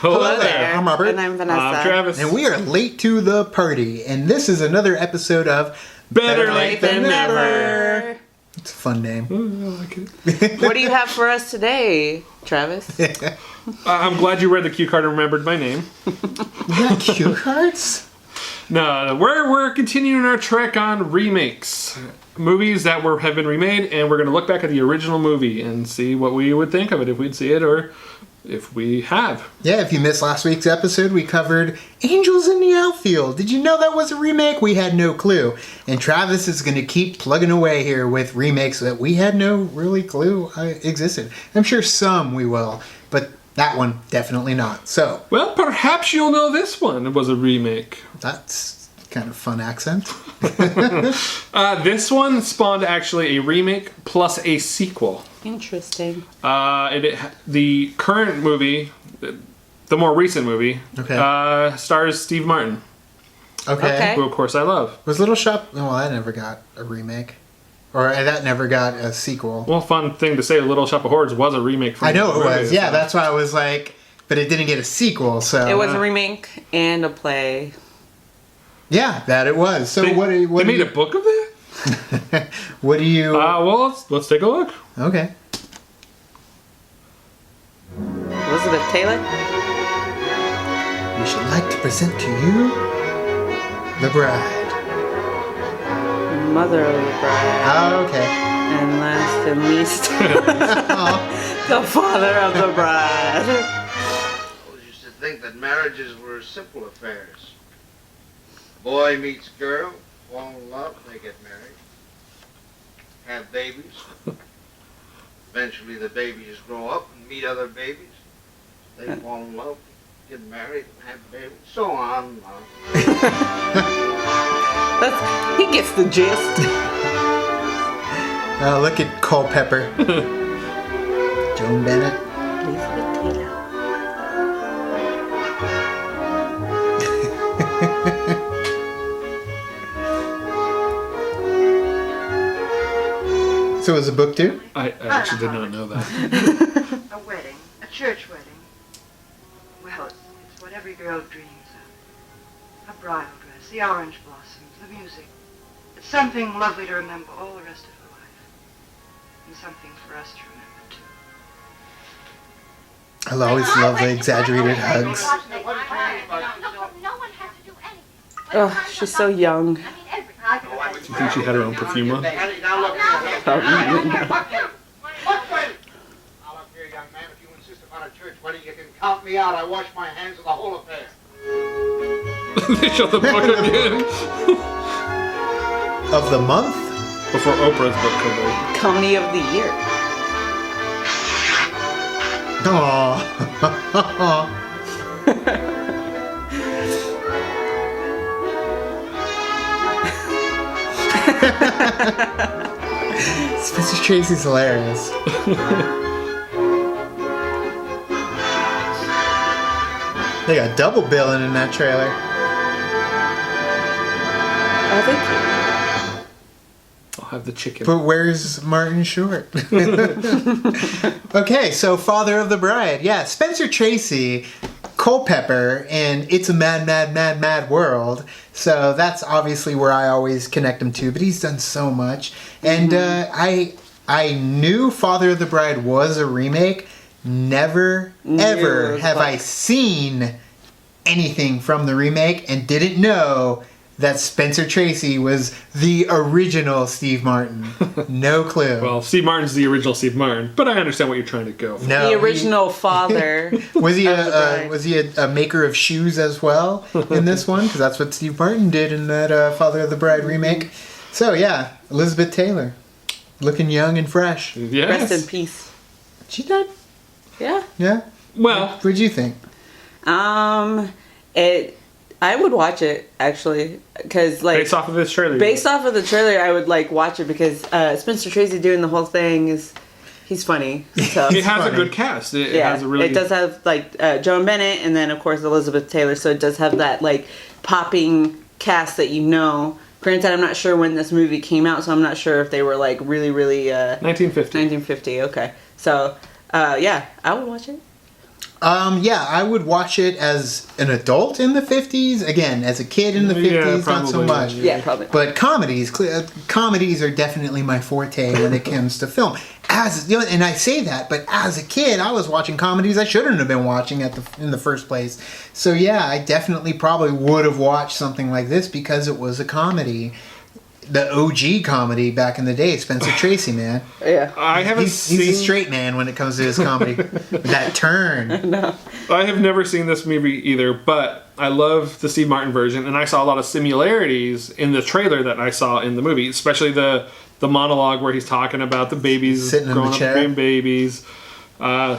Hello there. I'm Robert. And I'm Vanessa. I'm Travis. And we are late to the party. And this is another episode of Better Late Than Never. It's a fun name. I like it. What do you have for us today, Travis? I'm glad you read the cue card and remembered my name. We got cue cards? No, we're continuing our trek on remakes. Movies that have been remade, and we're going to look back at the original movie and see what we would think of it if we'd see it or if we have. Yeah, if you missed last week's episode, we covered Angels in the Outfield. Did you know that was a remake? We had no clue. And Travis is going to keep plugging away here with remakes that we had no really clue existed. I'm sure some we will, but that one definitely not. So, Well, perhaps you'll know this one was a remake. that's kind of fun accent. This one spawned actually a remake plus a sequel. Interesting. The current movie, the more recent movie, stars Steve Martin, Okay. who of course I love. Was Little Shop... Well, that never got a remake. Or that never got a sequel. Well, fun thing to say, Little Shop of Horrors was a remake from I know the it movie, was. Yeah, so- that's why I was like... But it didn't get a sequel, so... It was a remake and a play. Yeah, that it was. So They, what do you... they made a book of that? What do you... Well, let's take a look. Okay. Elizabeth Taylor? We should like to present to you... The Bride. Mother of the bride. Oh, okay. And last and least, the father of the bride. I used to think that marriages were simple affairs. Boy meets girl, fall in love, they get married, have babies. Eventually the babies grow up and meet other babies. They fall in love, get married, and have babies, so on and on. He gets the gist. Look at Culpepper. Joan Bennett. Elizabeth Taylor. So it was a book too? I actually did not know that. A wedding, a church wedding. Well, it's what every girl dreams of. A bridal dress, the orange blossoms, the music. It's something lovely to remember all the rest of her life. And something for us to remember, too. I always love the exaggerated hugs. No one has to do anything. Oh, she's so young. Do you think she had her own perfume on? Now look here. Probably. Now look here, young man, if you insist upon a church wedding, you can count me out. I wash my hands of the whole affair. They showed the book again. Of the month? Before Oprah's book comes out. Comedy of the year. Aww. Spencer Tracy's hilarious. They got double billing in that trailer. Oh, thank you. I'll have the chicken. But where's Martin Short? Okay, so Father of the Bride. Yeah, Spencer Tracy, Culpepper, and It's a Mad, Mad, Mad, Mad World. So that's obviously where I always connect him to, but he's done so much. And I knew Father of the Bride was a remake. Never, ever have I seen anything from the remake and didn't know that Spencer Tracy was the original Steve Martin. No clue. Well, Steve Martin's the original Steve Martin, but I understand what you're trying to go for. No, The original father. Was he of the bride. was he a maker of shoes as well in this one? Because that's what Steve Martin did in that Father of the Bride remake. So yeah, Elizabeth Taylor, looking young and fresh. Yes. Rest in peace. She died. Yeah. Yeah. Well, What'd you think? I would watch it actually because like based off of this trailer. based off of the trailer, I would like watch it because Spencer Tracy doing the whole thing he's funny. So It has funny. a good cast. It yeah, has a really it does have like Joan Bennett and then of course Elizabeth Taylor. So it does have that like popping cast that you know. Granted, I'm not sure when this movie came out, so I'm not sure if they were like really 1950. 1950. Okay, so yeah, I would watch it. Yeah, I would watch it as an adult in the 50s. Again, as a kid in the 50s, not so probably, much. Yeah, probably. But comedies are definitely my forte when it comes to film. And I say that, but as a kid, I was watching comedies I shouldn't have been watching in the first place. So yeah, I definitely probably would have watched something like this because it was a comedy. The OG comedy back in the day, Spencer Tracy, man. Yeah. I haven't He's a straight man when it comes to his comedy. With that turn. No. I have never seen this movie either, but I love the Steve Martin version, and I saw a lot of similarities in the trailer that I saw in the movie, especially the monologue where he's talking about the babies Sitting in growing the up chair. being babies.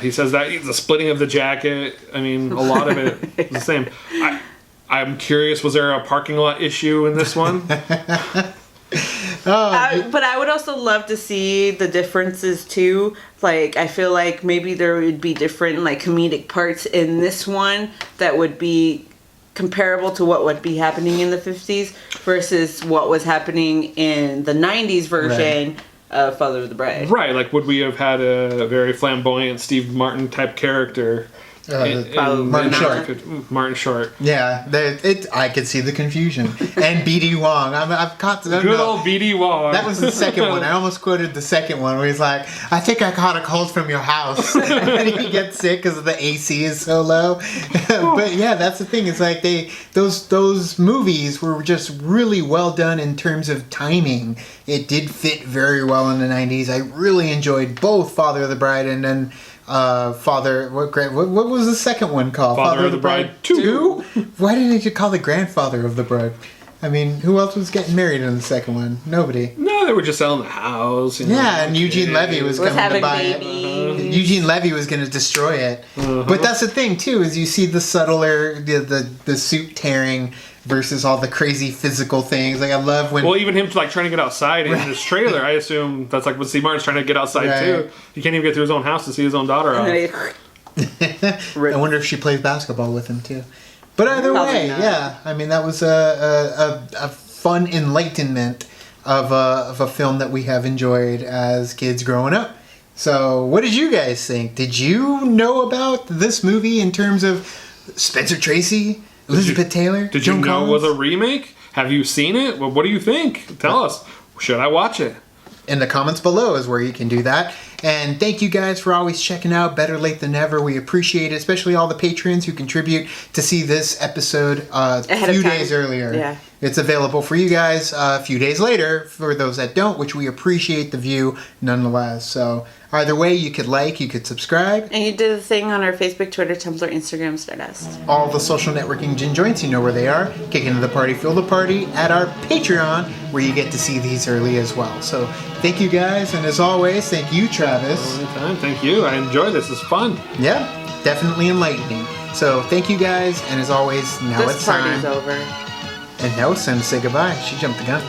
He says that the splitting of the jacket. I mean, a lot of it is the same. I'm curious, was there a parking lot issue in this one? But I would also love to see the differences too. Like, I feel like maybe there would be different like comedic parts in this one that would be comparable to what would be happening in the 50s versus what was happening in the 90s version of Father of the Bride. Right, like would we have had a very flamboyant Steve Martin type character? Martin Short. Martin Short. Yeah, I could see the confusion. And B.D. Wong. I've caught the Good old B.D. Wong. That was the second one. I almost quoted the second one where he's like, I think I caught a cold from your house. And he gets sick because the AC is so low. But yeah, that's the thing. It's like those movies were just really well done in terms of timing. It did fit very well in the 90s. I really enjoyed both Father of the Bride and then what was the second one called? Father of the Bride 2. Why didn't you call the grandfather of the bride? I mean, who else was getting married in the second one? Nobody. No, they were just selling the house. You know, Yeah, and Eugene Levy was coming to having buy babies. it. Eugene Levy was going to destroy it. But that's the thing too, is you see the subtler, the suit tearing versus all the crazy physical things. Like I love when. Well, even him like trying to get outside in this trailer. I assume that's like when Steve Martin's trying to get outside too. He can't even get through his own house to see his own daughter off. I wonder if she plays basketball with him too. But either Probably way, not. yeah. I mean, that was a fun enlightenment of a film that we have enjoyed as kids growing up. So, what did you guys think? Did you know about this movie in terms of Spencer Tracy, Elizabeth Taylor, Did Joan you know it was Collins? a remake? Have you seen it? Well, what do you think? Tell us. Should I watch it? In the comments below is where you can do that. And thank you guys for always checking out Better Late Than Never. We appreciate it, especially all the patrons who contribute to see this episode a few days earlier. Yeah. It's available for you guys a few days later for those that don't, which we appreciate the view nonetheless. So either way, you could like, you could subscribe. And you did the thing on our Facebook, Twitter, Tumblr, Instagram, Stardust. All the social networking gin joints, you know where they are. Kick into the party, feel the party at our Patreon, where you get to see these early as well. So thank you guys, and as always, thank you, Travis. Anytime. Thank you. I enjoyed this. It's fun. Yeah, definitely enlightening. So thank you guys, and as always, now This it's party's time. over. And now it's time to say goodbye. She jumped the gun.